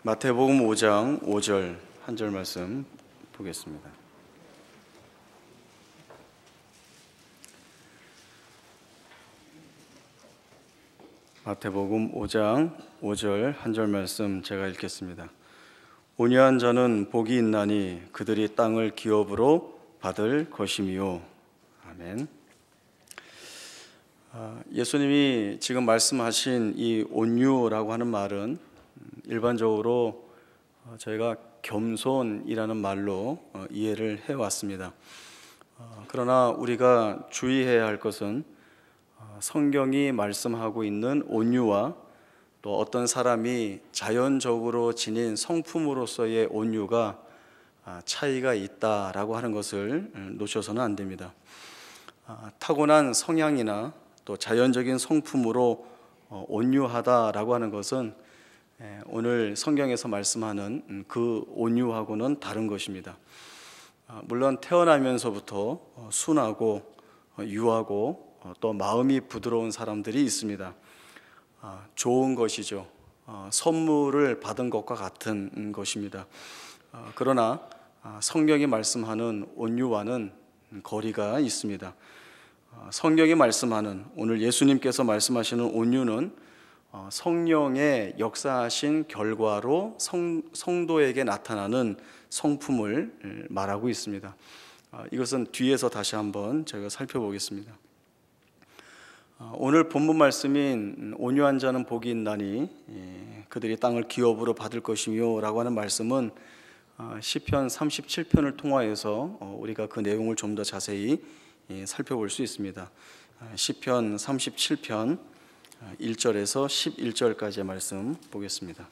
마태복음 5장 5절 한 절 말씀 보겠습니다. 마태복음 5장 5절 한 절 말씀 제가 읽겠습니다. 온유한 자는 복이 있나니 그들이 땅을 기업으로 받을 것이미요. 아멘. 예수님이 지금 말씀하신 이 온유라고 하는 말은 일반적으로 저희가 겸손이라는 말로 이해를 해왔습니다. 그러나 우리가 주의해야 할 것은 성경이 말씀하고 있는 온유와 또 어떤 사람이 자연적으로 지닌 성품으로서의 온유가 차이가 있다라고 하는 것을 놓쳐서는 안 됩니다. 타고난 성향이나 또 자연적인 성품으로 온유하다라고 하는 것은 오늘 성경에서 말씀하는 그 온유하고는 다른 것입니다. 물론 태어나면서부터 순하고 유하고 또 마음이 부드러운 사람들이 있습니다. 좋은 것이죠. 선물을 받은 것과 같은 것입니다. 그러나 성경이 말씀하는 온유와는 거리가 있습니다. 성경이 말씀하는, 오늘 예수님께서 말씀하시는 온유는 성령의 역사하신 결과로 성도에게 나타나는 성품을 말하고 있습니다. 이것은 뒤에서 다시 한번 저희가 살펴보겠습니다. 오늘 본문 말씀인 온유한 자는 복이 있나니 그들이 땅을 기업으로 받을 것이며 라고 하는 말씀은 시편 37편을 통하여서 우리가 그 내용을 좀 더 자세히 살펴볼 수 있습니다. 시편 37편 1절에서 11절까지의 말씀 보겠습니다.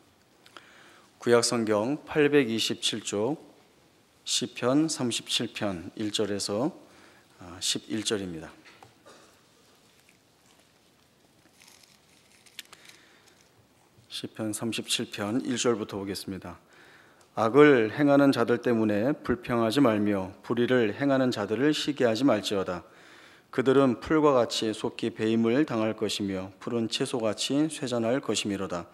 구약성경 827쪽 시편 37편 1절에서 11절입니다. 시편 37편 1절부터 보겠습니다. 악을 행하는 자들 때문에 불평하지 말며 불의를 행하는 자들을 시기하지 말지어다. 그들은 풀과 같이 속히 배임을 당할 것이며 푸른 채소같이 쇠잔할 것이미로다.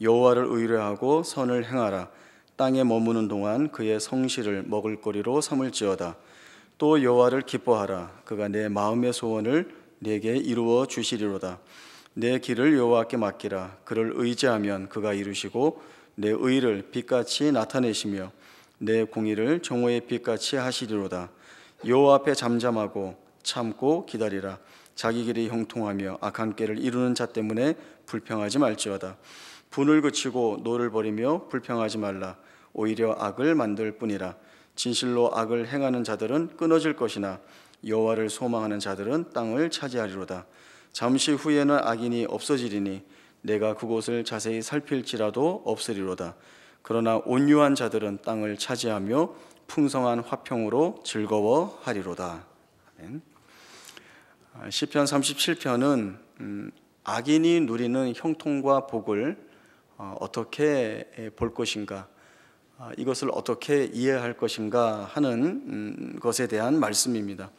여호와를 의뢰하고 선을 행하라. 땅에 머무는 동안 그의 성실을 먹을거리로 삼을지어다. 또 여호와를 기뻐하라. 그가 내 마음의 소원을 내게 이루어 주시리로다. 내 길을 여호와께 맡기라. 그를 의지하면 그가 이루시고 내 의를 빛같이 나타내시며 내 공의를 정오의 빛같이 하시리로다. 여호와 앞에 잠잠하고 참고 기다리라. 자기 길이 형통하며 악한 꾀를 이루는 자 때문에 불평하지 말지어다. 분을 그치고 노를 버리며 불평하지 말라. 오히려 악을 만들 뿐이라. 진실로 악을 행하는 자들은 끊어질 것이나 여호와를 소망하는 자들은 땅을 차지하리로다. 잠시 후에는 악인이 없어지리니 내가 그곳을 자세히 살필지라도 없으리로다. 그러나 온유한 자들은 땅을 차지하며 풍성한 화평으로 즐거워하리로다. 아멘. 시편 37편은 악인이 누리는 형통과 복을 어떻게 볼 것인가, 이것을 어떻게 이해할 것인가 하는 것에 대한 말씀입니다.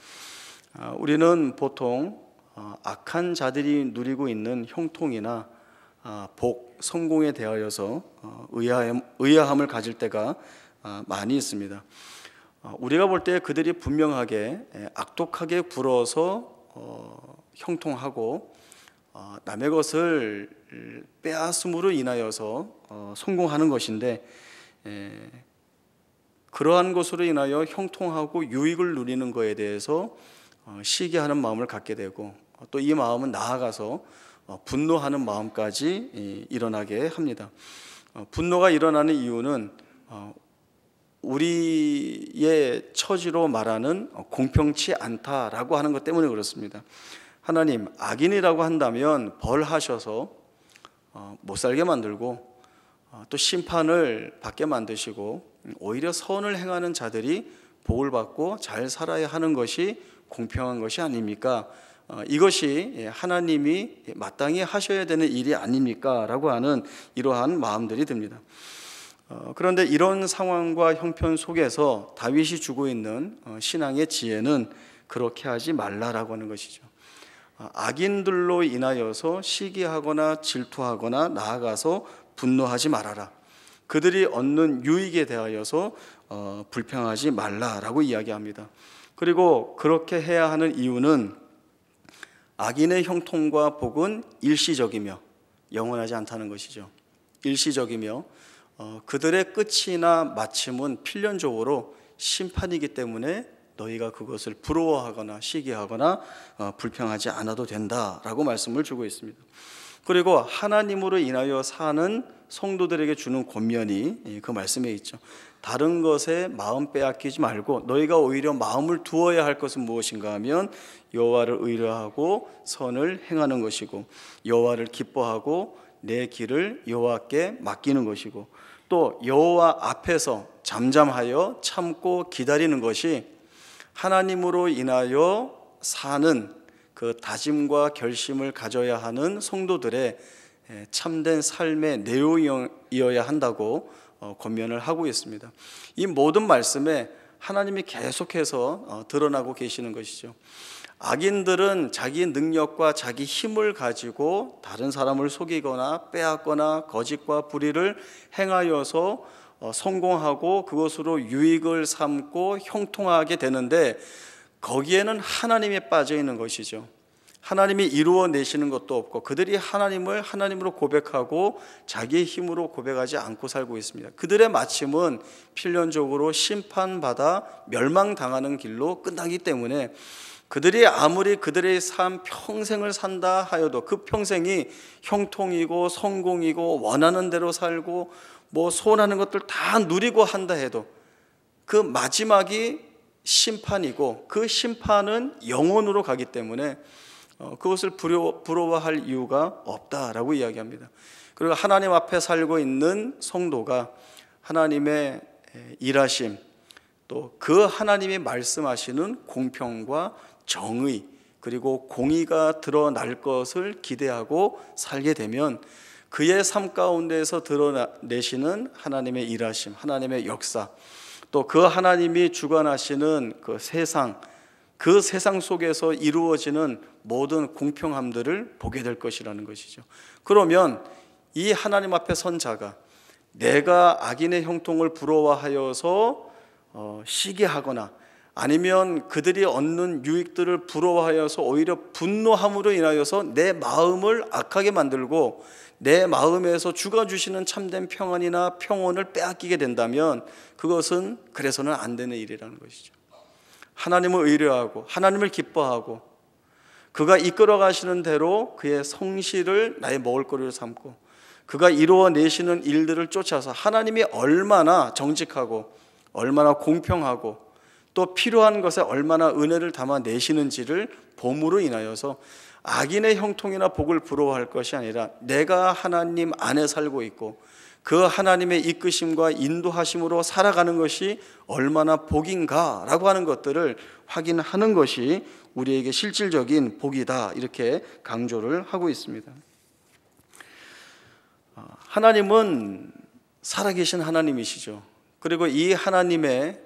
우리는 보통 악한 자들이 누리고 있는 형통이나 복, 성공에 대하여서 의아함을 가질 때가 많이 있습니다. 우리가 볼 때 그들이 분명하게 악독하게 굴어서 형통하고 남의 것을 빼앗음으로 인하여서 성공하는 것인데, 그러한 것으로 인하여 형통하고 유익을 누리는 것에 대해서 시기하는 마음을 갖게 되고, 또 이 마음은 나아가서 분노하는 마음까지 일어나게 합니다. 분노가 일어나는 이유는 우리의 처지로 말하는 공평치 않다라고 하는 것 때문에 그렇습니다. 하나님, 악인이라고 한다면 벌하셔서 못 살게 만들고 또 심판을 받게 만드시고 오히려 선을 행하는 자들이 복을 받고 잘 살아야 하는 것이 공평한 것이 아닙니까? 이것이 하나님이 마땅히 하셔야 되는 일이 아닙니까? 라고 하는 이러한 마음들이 듭니다. 그런데 이런 상황과 형편 속에서 다윗이 주고 있는 신앙의 지혜는 그렇게 하지 말라라고 하는 것이죠. 악인들로 인하여서 시기하거나 질투하거나 나아가서 분노하지 말아라. 그들이 얻는 유익에 대하여서 불평하지 말라라고 이야기합니다. 그리고 그렇게 해야 하는 이유는 악인의 형통과 복은 일시적이며 영원하지 않다는 것이죠. 일시적이며 그들의 끝이나 마침은 필연적으로 심판이기 때문에 너희가 그것을 부러워하거나 시기하거나 불평하지 않아도 된다라고 말씀을 주고 있습니다. 그리고 하나님으로 인하여 사는 성도들에게 주는 권면이 그 말씀에 있죠. 다른 것에 마음 빼앗기지 말고 너희가 오히려 마음을 두어야 할 것은 무엇인가 하면 여호와를 의뢰하고 선을 행하는 것이고 여호와를 기뻐하고 내 길을 여호와께 맡기는 것이고 또 여호와 앞에서 잠잠하여 참고 기다리는 것이 하나님으로 인하여 사는 그 다짐과 결심을 가져야 하는 성도들의 참된 삶의 내용이어야 한다고 권면을 하고 있습니다. 이 모든 말씀에 하나님이 계속해서 드러나고 계시는 것이죠. 악인들은 자기 능력과 자기 힘을 가지고 다른 사람을 속이거나 빼앗거나 거짓과 불의를 행하여서 성공하고 그것으로 유익을 삼고 형통하게 되는데 거기에는 하나님이 빠져 있는 것이죠. 하나님이 이루어내시는 것도 없고 그들이 하나님을 하나님으로 고백하고 자기의 힘으로 고백하지 않고 살고 있습니다. 그들의 마침은 필연적으로 심판받아 멸망당하는 길로 끝나기 때문에 그들이 아무리 그들의 삶 평생을 산다 하여도 그 평생이 형통이고 성공이고 원하는 대로 살고 뭐 소원하는 것들 다 누리고 한다 해도 그 마지막이 심판이고 그 심판은 영원으로 가기 때문에 그것을 부러워할 이유가 없다라고 이야기합니다. 그리고 하나님 앞에 살고 있는 성도가 하나님의 일하심 또 그 하나님이 말씀하시는 공평과 정의 그리고 공의가 드러날 것을 기대하고 살게 되면 그의 삶 가운데에서 드러내시는 하나님의 일하심, 하나님의 역사 또 그 하나님이 주관하시는 그 세상 속에서 이루어지는 모든 공평함들을 보게 될 것이라는 것이죠. 그러면 이 하나님 앞에 선 자가 내가 악인의 형통을 부러워하여서 시기하거나 아니면 그들이 얻는 유익들을 부러워하여서 오히려 분노함으로 인하여서 내 마음을 악하게 만들고 내 마음에서 주가 주시는 참된 평안이나 평온을 빼앗기게 된다면 그것은 그래서는 안 되는 일이라는 것이죠. 하나님을 의뢰하고 하나님을 기뻐하고 그가 이끌어 가시는 대로 그의 성실을 나의 먹을거리로 삼고 그가 이루어내시는 일들을 쫓아서 하나님이 얼마나 정직하고 얼마나 공평하고 또 필요한 것에 얼마나 은혜를 담아내시는지를 봄으로 인하여서 악인의 형통이나 복을 부러워할 것이 아니라 내가 하나님 안에 살고 있고 그 하나님의 이끄심과 인도하심으로 살아가는 것이 얼마나 복인가라고 하는 것들을 확인하는 것이 우리에게 실질적인 복이다 이렇게 강조를 하고 있습니다. 하나님은 살아계신 하나님이시죠. 그리고 이 하나님의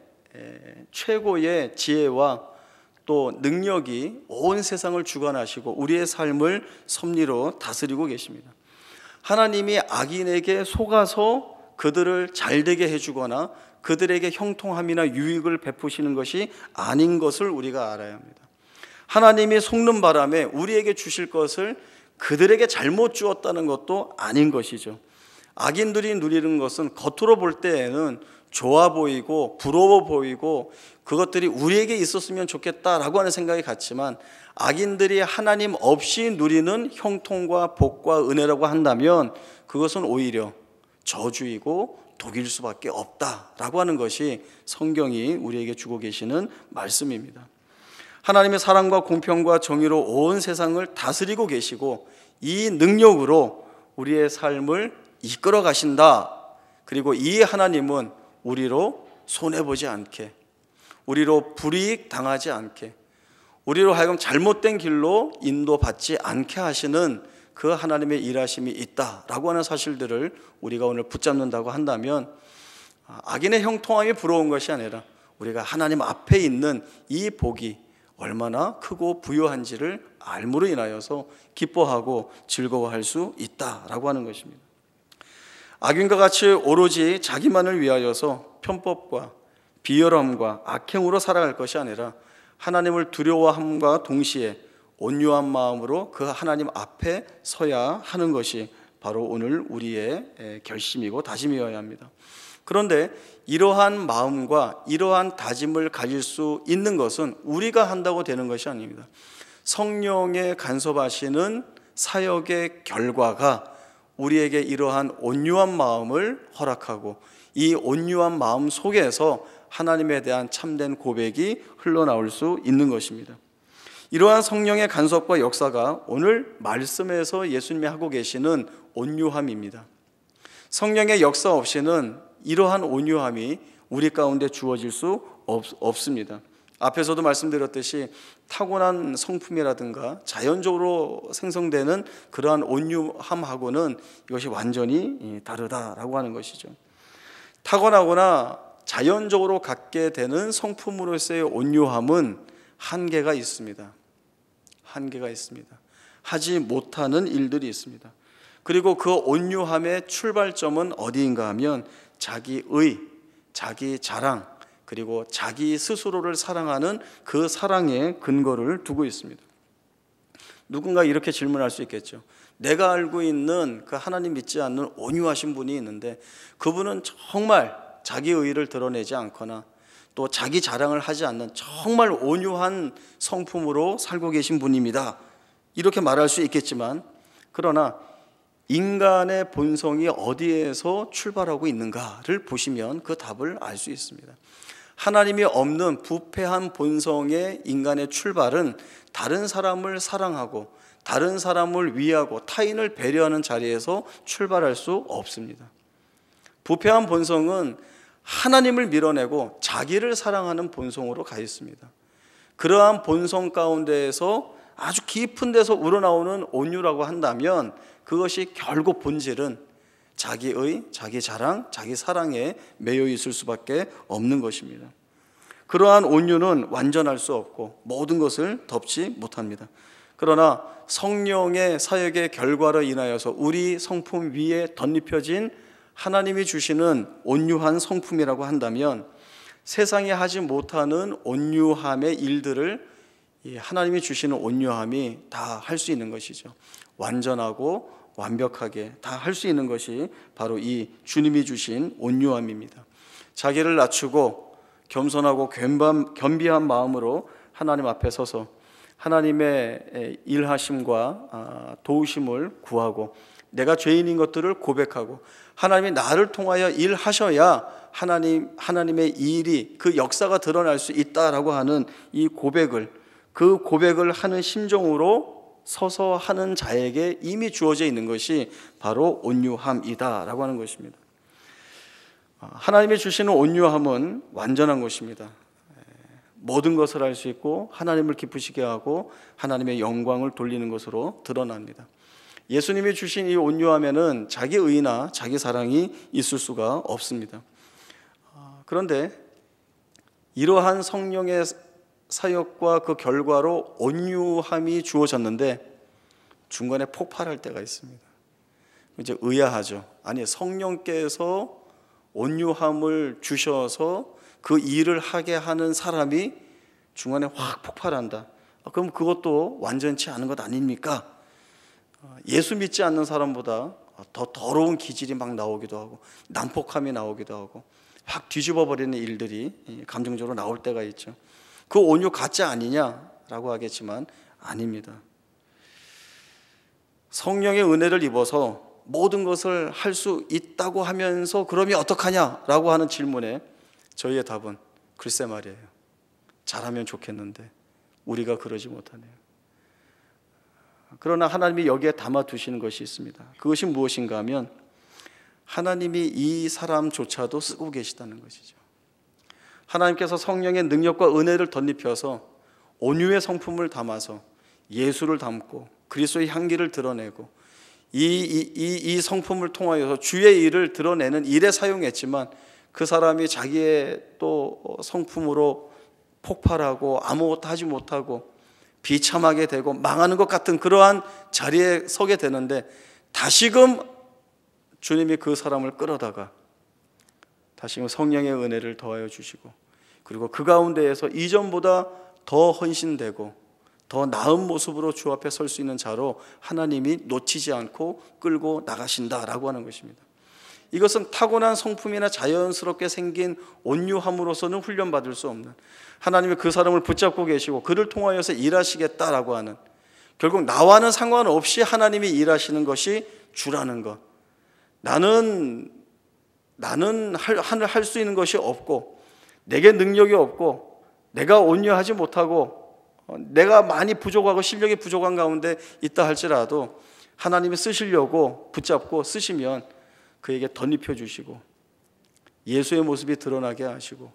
최고의 지혜와 또 능력이 온 세상을 주관하시고 우리의 삶을 섭리로 다스리고 계십니다. 하나님이 악인에게 속아서 그들을 잘되게 해주거나 그들에게 형통함이나 유익을 베푸시는 것이 아닌 것을 우리가 알아야 합니다. 하나님이 속는 바람에 우리에게 주실 것을 그들에게 잘못 주었다는 것도 아닌 것이죠. 악인들이 누리는 것은 겉으로 볼 때에는 좋아 보이고 부러워 보이고 그것들이 우리에게 있었으면 좋겠다라고 하는 생각이 같지만 악인들이 하나님 없이 누리는 형통과 복과 은혜라고 한다면 그것은 오히려 저주이고 독일 수밖에 없다라고 하는 것이 성경이 우리에게 주고 계시는 말씀입니다. 하나님의 사랑과 공평과 정의로 온 세상을 다스리고 계시고 이 능력으로 우리의 삶을 이끌어 가신다. 그리고 이 하나님은 우리로 손해보지 않게, 우리로 불이익 당하지 않게, 우리로 하여금 잘못된 길로 인도받지 않게 하시는 그 하나님의 일하심이 있다라고 하는 사실들을 우리가 오늘 붙잡는다고 한다면 악인의 형통함이 부러운 것이 아니라 우리가 하나님 앞에 있는 이 복이 얼마나 크고 부유한지를 알므로 인하여서 기뻐하고 즐거워할 수 있다라고 하는 것입니다. 악인과 같이 오로지 자기만을 위하여서 편법과 비열함과 악행으로 살아갈 것이 아니라 하나님을 두려워함과 동시에 온유한 마음으로 그 하나님 앞에 서야 하는 것이 바로 오늘 우리의 결심이고 다짐이어야 합니다. 그런데 이러한 마음과 이러한 다짐을 가질 수 있는 것은 우리가 한다고 되는 것이 아닙니다. 성령의 간섭하시는 사역의 결과가 우리에게 이러한 온유한 마음을 허락하고 이 온유한 마음 속에서 하나님에 대한 참된 고백이 흘러나올 수 있는 것입니다. 이러한 성령의 간섭과 역사가 오늘 말씀에서 예수님이 하고 계시는 온유함입니다. 성령의 역사 없이는 이러한 온유함이 우리 가운데 주어질 수 없습니다. 앞에서도 말씀드렸듯이 타고난 성품이라든가 자연적으로 생성되는 그러한 온유함하고는 이것이 완전히 다르다라고 하는 것이죠. 타고나거나 자연적으로 갖게 되는 성품으로서의 온유함은 한계가 있습니다. 한계가 있습니다. 하지 못하는 일들이 있습니다. 그리고 그 온유함의 출발점은 어디인가 하면 자기의, 자기 자랑, 그리고 자기 스스로를 사랑하는 그 사랑에 근거를 두고 있습니다. 누군가 이렇게 질문할 수 있겠죠. 내가 알고 있는 그 하나님 믿지 않는 온유하신 분이 있는데 그분은 정말 자기 의의를 드러내지 않거나 또 자기 자랑을 하지 않는 정말 온유한 성품으로 살고 계신 분입니다. 이렇게 말할 수 있겠지만 그러나 인간의 본성이 어디에서 출발하고 있는가를 보시면 그 답을 알 수 있습니다. 하나님이 없는 부패한 본성의 인간의 출발은 다른 사람을 사랑하고 다른 사람을 위하고 타인을 배려하는 자리에서 출발할 수 없습니다. 부패한 본성은 하나님을 밀어내고 자기를 사랑하는 본성으로 가 있습니다. 그러한 본성 가운데에서 아주 깊은 데서 우러나오는 온유라고 한다면 그것이 결국 본질은 자기의, 자기 자랑, 자기 사랑에 매여 있을 수밖에 없는 것입니다. 그러한 온유는 완전할 수 없고 모든 것을 덮지 못합니다. 그러나 성령의 사역의 결과로 인하여서 우리 성품 위에 덧입혀진 하나님이 주시는 온유한 성품이라고 한다면 세상이 하지 못하는 온유함의 일들을 하나님이 주시는 온유함이 다 할 수 있는 것이죠. 완전하고 완벽하게 다 할 수 있는 것이 바로 이 주님이 주신 온유함입니다. 자기를 낮추고 겸손하고 겸비한 마음으로 하나님 앞에 서서 하나님의 일하심과 도우심을 구하고 내가 죄인인 것들을 고백하고 하나님이 나를 통하여 일하셔야 하나님의 일이 그 역사가 드러날 수 있다라고 하는 이 고백을 그 고백을 하는 심정으로 서서 하는 자에게 이미 주어져 있는 것이 바로 온유함이다라고 하는 것입니다. 하나님이 주시는 온유함은 완전한 것입니다. 모든 것을 할 수 있고 하나님을 기쁘시게 하고 하나님의 영광을 돌리는 것으로 드러납니다. 예수님이 주신 이 온유함에는 자기 의나 자기 사랑이 있을 수가 없습니다. 그런데 이러한 성령의 사역과 그 결과로 온유함이 주어졌는데 중간에 폭발할 때가 있습니다. 이제 의아하죠. 아니, 성령께서 온유함을 주셔서 그 일을 하게 하는 사람이 중간에 확 폭발한다. 그럼 그것도 완전치 않은 것 아닙니까? 예수 믿지 않는 사람보다 더 더러운 기질이 막 나오기도 하고 난폭함이 나오기도 하고 확 뒤집어 버리는 일들이 감정적으로 나올 때가 있죠. 그 온유 가짜 아니냐라고 하겠지만 아닙니다. 성령의 은혜를 입어서 모든 것을 할 수 있다고 하면서 그러면 어떡하냐라고 하는 질문에 저희의 답은 글쎄 말이에요. 잘하면 좋겠는데 우리가 그러지 못하네요. 그러나 하나님이 여기에 담아두시는 것이 있습니다. 그것이 무엇인가 하면 하나님이 이 사람조차도 쓰고 계시다는 것이죠. 하나님께서 성령의 능력과 은혜를 덧입혀서 온유의 성품을 담아서 예수를 담고 그리스도의 향기를 드러내고 이 성품을 통하여서 주의 일을 드러내는 일에 사용했지만 그 사람이 자기의 또 성품으로 폭발하고 아무것도 하지 못하고 비참하게 되고 망하는 것 같은 그러한 자리에 서게 되는데 다시금 주님이 그 사람을 끌어다가 다시 성령의 은혜를 더하여 주시고, 그리고 그 가운데에서 이전보다 더 헌신되고 더 나은 모습으로 주 앞에 설 수 있는 자로 하나님이 놓치지 않고 끌고 나가신다라고 하는 것입니다. 이것은 타고난 성품이나 자연스럽게 생긴 온유함으로서는 훈련받을 수 없는, 하나님이 그 사람을 붙잡고 계시고 그를 통하여서 일하시겠다라고 하는, 결국 나와는 상관없이 하나님이 일하시는 것이 주라는 것. 나는 할 수 있는 것이 없고, 내게 능력이 없고, 내가 온유하지 못하고, 내가 많이 부족하고 실력이 부족한 가운데 있다 할지라도 하나님이 쓰시려고 붙잡고 쓰시면 그에게 덧입혀 주시고 예수의 모습이 드러나게 하시고,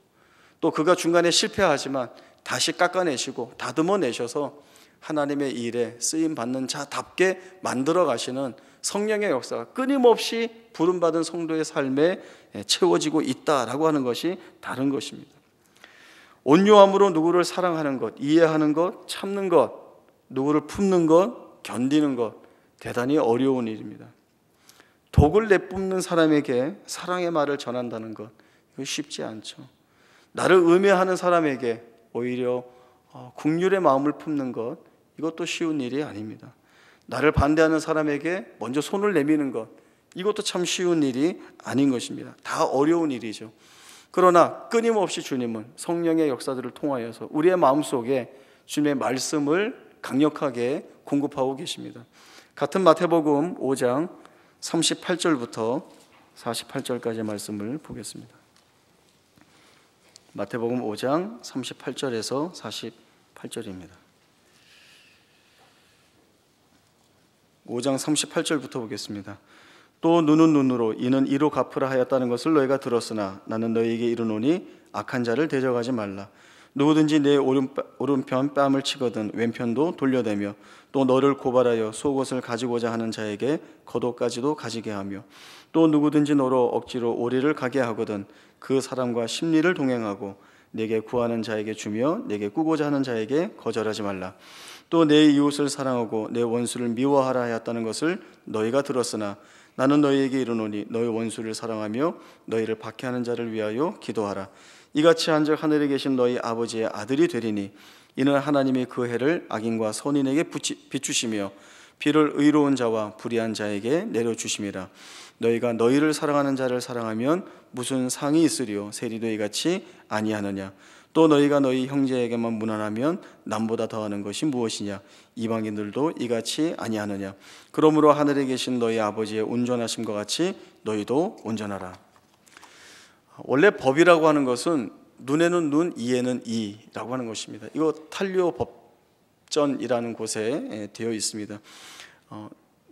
또 그가 중간에 실패하지만 다시 깎아내시고 다듬어 내셔서 하나님의 일에 쓰임받는 자답게 만들어 가시는 성령의 역사가 끊임없이 부름받은 성도의 삶에 채워지고 있다라고 하는 것이 다른 것입니다. 온유함으로 누구를 사랑하는 것, 이해하는 것, 참는 것, 누구를 품는 것, 견디는 것, 대단히 어려운 일입니다. 독을 내뿜는 사람에게 사랑의 말을 전한다는 것, 이거 쉽지 않죠. 나를 음해하는 사람에게 오히려 긍휼의 마음을 품는 것, 이것도 쉬운 일이 아닙니다. 나를 반대하는 사람에게 먼저 손을 내미는 것, 이것도 참 쉬운 일이 아닌 것입니다. 다 어려운 일이죠. 그러나 끊임없이 주님은 성령의 역사들을 통하여서 우리의 마음속에 주님의 말씀을 강력하게 공급하고 계십니다. 같은 마태복음 5장 38절부터 48절까지의 말씀을 보겠습니다. 마태복음 5장 38절에서 48절입니다. 5장 38절부터 보겠습니다. 또 눈은 눈으로 이는 이로 갚으라 하였다는 것을 너희가 들었으나 나는 너희에게 이르노니 악한 자를 대적하지 말라. 누구든지 내 오른편 뺨을 치거든 왼편도 돌려대며 또 너를 고발하여 속옷을 가지고자 하는 자에게 겉옷까지도 가지게 하며 또 누구든지 너로 억지로 오리를 가게 하거든 그 사람과 심리를 동행하고 내게 구하는 자에게 주며 내게 꾸고자 하는 자에게 거절하지 말라. 또 내 이웃을 사랑하고 내 원수를 미워하라 하였다는 것을 너희가 들었으나 나는 너희에게 이르노니 너희 원수를 사랑하며 너희를 박해하는 자를 위하여 기도하라. 이같이 한즉 하늘에 계신 너희 아버지의 아들이 되리니 이는 하나님이 그 해를 악인과 선인에게 비추시며 비를 의로운 자와 불의한 자에게 내려주심이라. 너희가 너희를 사랑하는 자를 사랑하면 무슨 상이 있으리요 세리도 이같이 아니하느냐. 또 너희가 너희 형제에게만 무난하면 남보다 더하는 것이 무엇이냐. 이방인들도 이같이 아니하느냐. 그러므로 하늘에 계신 너희 아버지의 온전하심과 같이 너희도 온전하라. 원래 법이라고 하는 것은 눈에는 눈, 이에는 이라고 하는 것입니다. 이거 탄료 법전이라는 곳에 되어 있습니다.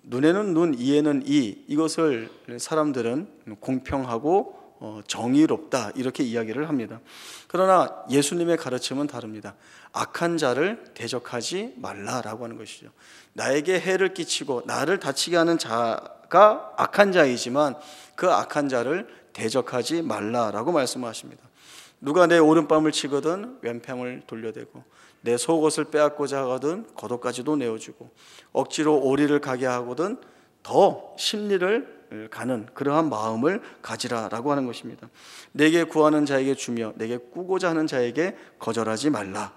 눈에는 눈, 이에는 이, 이것을 사람들은 공평하고 정의롭다 이렇게 이야기를 합니다. 그러나 예수님의 가르침은 다릅니다. 악한 자를 대적하지 말라라고 하는 것이죠. 나에게 해를 끼치고 나를 다치게 하는 자가 악한 자이지만 그 악한 자를 대적하지 말라라고 말씀하십니다. 누가 내 오른뺨을 치거든 왼편을 돌려대고 내 속옷을 빼앗고자 하거든 겉옷까지도 내어주고 억지로 오리를 가게 하거든 더 심리를 가는 그러한 마음을 가지라라고 하는 것입니다. 내게 구하는 자에게 주며 내게 꾸고자 하는 자에게 거절하지 말라.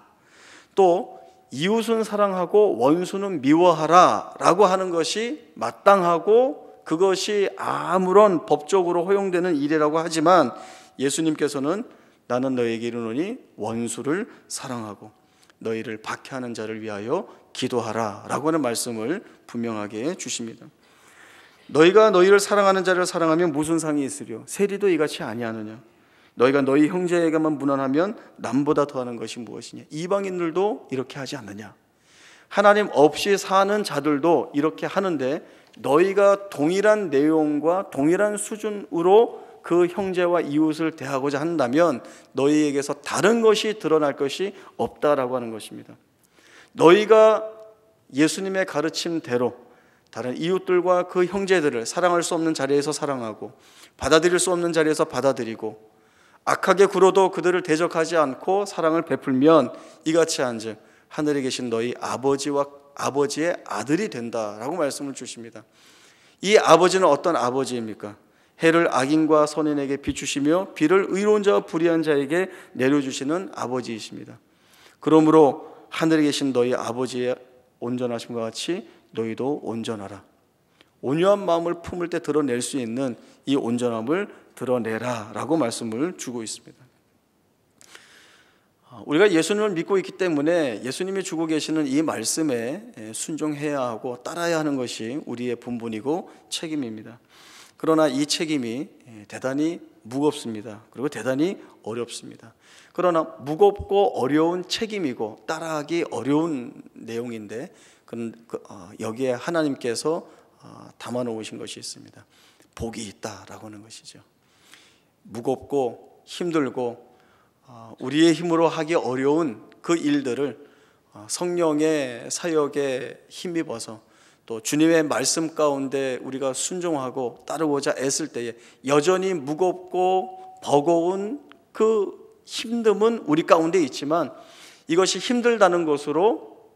또 이웃은 사랑하고 원수는 미워하라 라고 하는 것이 마땅하고 그것이 아무런 법적으로 허용되는 일이라고 하지만 예수님께서는 나는 너희에게 이르노니 원수를 사랑하고 너희를 박해하는 자를 위하여 기도하라 라고 하는 말씀을 분명하게 주십니다. 너희가 너희를 사랑하는 자를 사랑하면 무슨 상이 있으리요 세리도 이같이 아니하느냐. 너희가 너희 형제에게만 무난하면 남보다 더하는 것이 무엇이냐. 이방인들도 이렇게 하지 않느냐. 하나님 없이 사는 자들도 이렇게 하는데 너희가 동일한 내용과 동일한 수준으로 그 형제와 이웃을 대하고자 한다면 너희에게서 다른 것이 드러날 것이 없다라고 하는 것입니다. 너희가 예수님의 가르침대로 다른 이웃들과 그 형제들을 사랑할 수 없는 자리에서 사랑하고 받아들일 수 없는 자리에서 받아들이고 악하게 굴어도 그들을 대적하지 않고 사랑을 베풀면 이같이 한즉 하늘에 계신 너희 아버지의 아들이 된다라고 말씀을 주십니다. 이 아버지는 어떤 아버지입니까? 해를 악인과 선인에게 비추시며 비를 의로운 자와 불의한 자에게 내려주시는 아버지이십니다. 그러므로 하늘에 계신 너희 아버지의 온전하심과 같이 너희도 온전하라. 온유한 마음을 품을 때 드러낼 수 있는 이 온전함을 드러내라 라고 말씀을 주고 있습니다. 우리가 예수님을 믿고 있기 때문에 예수님이 주고 계시는 이 말씀에 순종해야 하고 따라야 하는 것이 우리의 본분이고 책임입니다. 그러나 이 책임이 대단히 무겁습니다. 그리고 대단히 어렵습니다. 그러나 무겁고 어려운 책임이고 따라하기 어려운 내용인데 여기에 하나님께서 담아 놓으신 것이 있습니다. 복이 있다라고 하는 것이죠. 무겁고 힘들고 우리의 힘으로 하기 어려운 그 일들을 성령의 사역에 힘입어서 또 주님의 말씀 가운데 우리가 순종하고 따르고자 애쓸 때에 여전히 무겁고 버거운 그 힘듦은 우리 가운데 있지만 이것이 힘들다는 것으로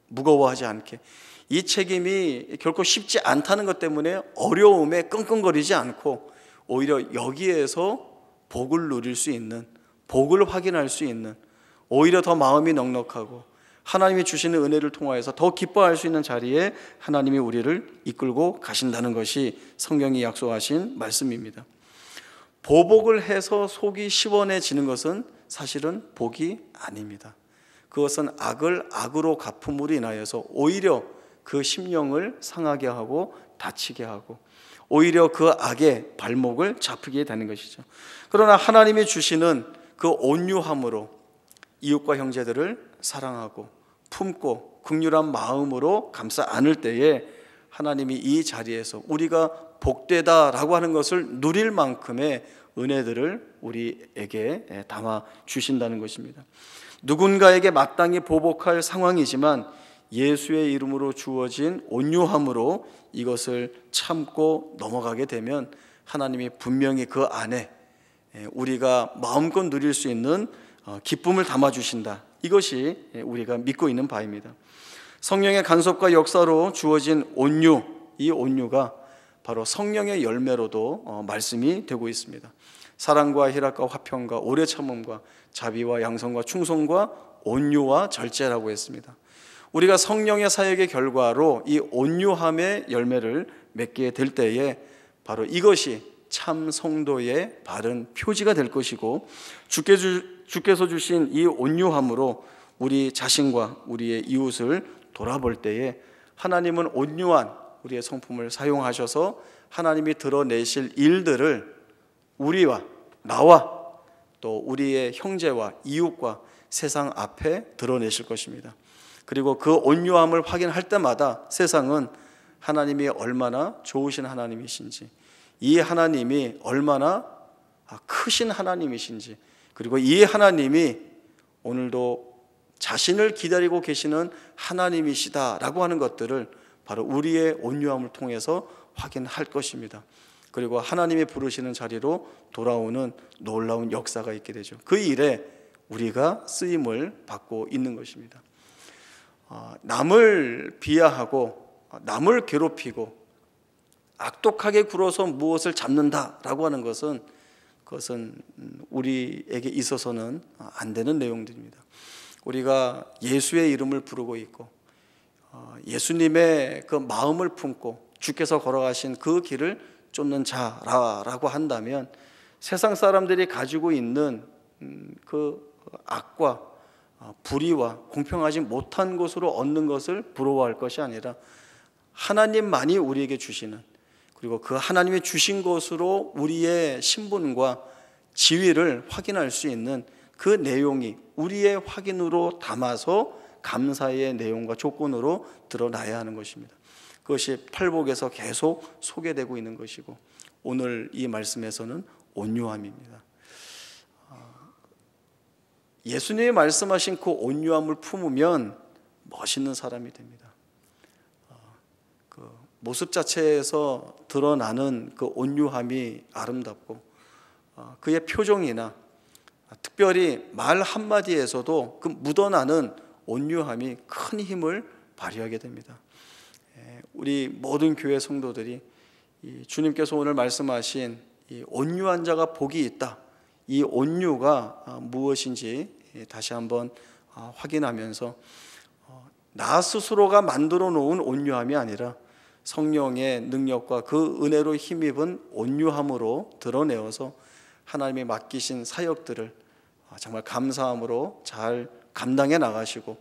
무거워하지 않게, 이 책임이 결코 쉽지 않다는 것 때문에 어려움에 끙끙거리지 않고 오히려 여기에서 복을 누릴 수 있는, 복을 확인할 수 있는, 오히려 더 마음이 넉넉하고 하나님이 주시는 은혜를 통하여서 더 기뻐할 수 있는 자리에 하나님이 우리를 이끌고 가신다는 것이 성경이 약속하신 말씀입니다. 보복을 해서 속이 시원해지는 것은 사실은 복이 아닙니다. 그것은 악을 악으로 갚음으로 인하여서 오히려 그 심령을 상하게 하고 다치게 하고 오히려 그 악의 발목을 잡히게 되는 것이죠. 그러나 하나님이 주시는 그 온유함으로 이웃과 형제들을 사랑하고 품고 긍휼한 마음으로 감싸 안을 때에 하나님이 이 자리에서 우리가 복되다라고 하는 것을 누릴 만큼의 은혜들을 우리에게 담아 주신다는 것입니다. 누군가에게 마땅히 보복할 상황이지만 예수의 이름으로 주어진 온유함으로 이것을 참고 넘어가게 되면 하나님이 분명히 그 안에 우리가 마음껏 누릴 수 있는 기쁨을 담아주신다. 이것이 우리가 믿고 있는 바입니다. 성령의 간섭과 역사로 주어진 온유, 이 온유가 바로 성령의 열매로도 말씀이 되고 있습니다. 사랑과 희락과 화평과 오래 참음과 자비와 양선과 충성과 온유와 절제라고 했습니다. 우리가 성령의 사역의 결과로 이 온유함의 열매를 맺게 될 때에 바로 이것이 참 성도의 바른 표지가 될 것이고 주께서 주신 이 온유함으로 우리 자신과 우리의 이웃을 돌아볼 때에 하나님은 온유한 우리의 성품을 사용하셔서 하나님이 드러내실 일들을 우리와 나와 또 우리의 형제와 이웃과 세상 앞에 드러내실 것입니다. 그리고 그 온유함을 확인할 때마다 세상은 하나님이 얼마나 좋으신 하나님이신지, 이 하나님이 얼마나 크신 하나님이신지, 그리고 이 하나님이 오늘도 자신을 기다리고 계시는 하나님이시다라고 하는 것들을 바로 우리의 온유함을 통해서 확인할 것입니다. 그리고 하나님이 부르시는 자리로 돌아오는 놀라운 역사가 있게 되죠. 그 일에 우리가 쓰임을 받고 있는 것입니다. 남을 비하하고 남을 괴롭히고 악독하게 굴어서 무엇을 잡는다라고 하는 것은 그것은 우리에게 있어서는 안 되는 내용들입니다. 우리가 예수의 이름을 부르고 있고 예수님의 그 마음을 품고 주께서 걸어가신 그 길을 쫓는 자라고 한다면 세상 사람들이 가지고 있는 그 악과 불의와 공평하지 못한 것으로 얻는 것을 부러워할 것이 아니라 하나님만이 우리에게 주시는, 그리고 그 하나님이 주신 것으로 우리의 신분과 지위를 확인할 수 있는 그 내용이 우리의 확인으로 담아서 감사의 내용과 조건으로 드러나야 하는 것입니다. 그것이 팔복에서 계속 소개되고 있는 것이고 오늘 이 말씀에서는 온유함입니다. 예수님이 말씀하신 그 온유함을 품으면 멋있는 사람이 됩니다. 그 모습 자체에서 드러나는 그 온유함이 아름답고 그의 표정이나 특별히 말 한마디에서도 그 묻어나는 온유함이 큰 힘을 발휘하게 됩니다. 우리 모든 교회 성도들이 주님께서 오늘 말씀하신 이 온유한 자가 복이 있다, 이 온유가 무엇인지 다시 한번 확인하면서 나 스스로가 만들어 놓은 온유함이 아니라 성령의 능력과 그 은혜로 힘입은 온유함으로 드러내어서 하나님이 맡기신 사역들을 정말 감사함으로 잘 감당해 나가시고,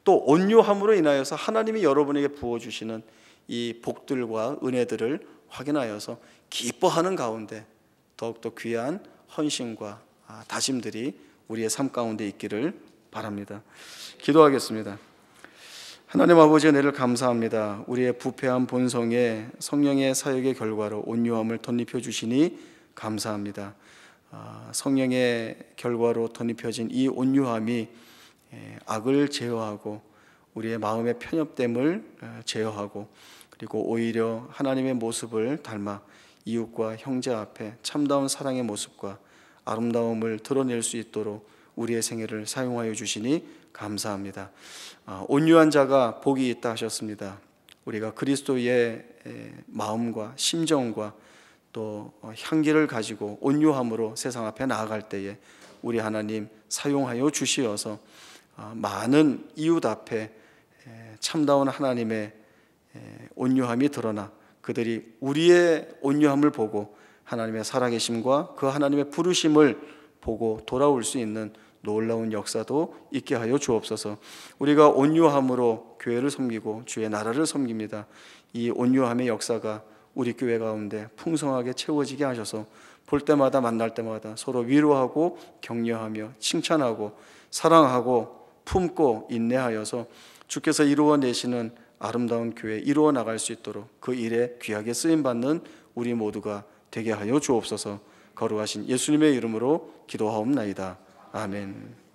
또 온유함으로 인하여서 하나님이 여러분에게 부어주시는 이 복들과 은혜들을 확인하여서 기뻐하는 가운데 더욱더 귀한 헌신과 다짐들이 우리의 삶 가운데 있기를 바랍니다. 기도하겠습니다. 하나님 아버지의 은혜를 감사합니다. 우리의 부패한 본성에 성령의 사역의 결과로 온유함을 덧입혀 주시니 감사합니다. 성령의 결과로 덧입혀진 이 온유함이 악을 제어하고 우리의 마음의 편협됨을 제어하고, 그리고 오히려 하나님의 모습을 닮아 이웃과 형제 앞에 참다운 사랑의 모습과 아름다움을 드러낼 수 있도록 우리의 생애를 사용하여 주시니 감사합니다. 온유한 자가 복이 있다 하셨습니다. 우리가 그리스도의 마음과 심정과 또 향기를 가지고 온유함으로 세상 앞에 나아갈 때에 우리 하나님 사용하여 주시어서 많은 이웃 앞에 참다운 하나님의 온유함이 드러나 그들이 우리의 온유함을 보고 하나님의 살아계심과 그 하나님의 부르심을 보고 돌아올 수 있는 놀라운 역사도 있게 하여 주옵소서. 우리가 온유함으로 교회를 섬기고 주의 나라를 섬깁니다. 이 온유함의 역사가 우리 교회 가운데 풍성하게 채워지게 하셔서 볼 때마다 만날 때마다 서로 위로하고 격려하며 칭찬하고 사랑하고 품고 인내하여서 주께서 이루어내시는 아름다운 교회 이루어 나갈 수 있도록 그 일에 귀하게 쓰임받는 우리 모두가 되게 하여 주옵소서. 거룩하신 예수님의 이름으로 기도하옵나이다. 아멘.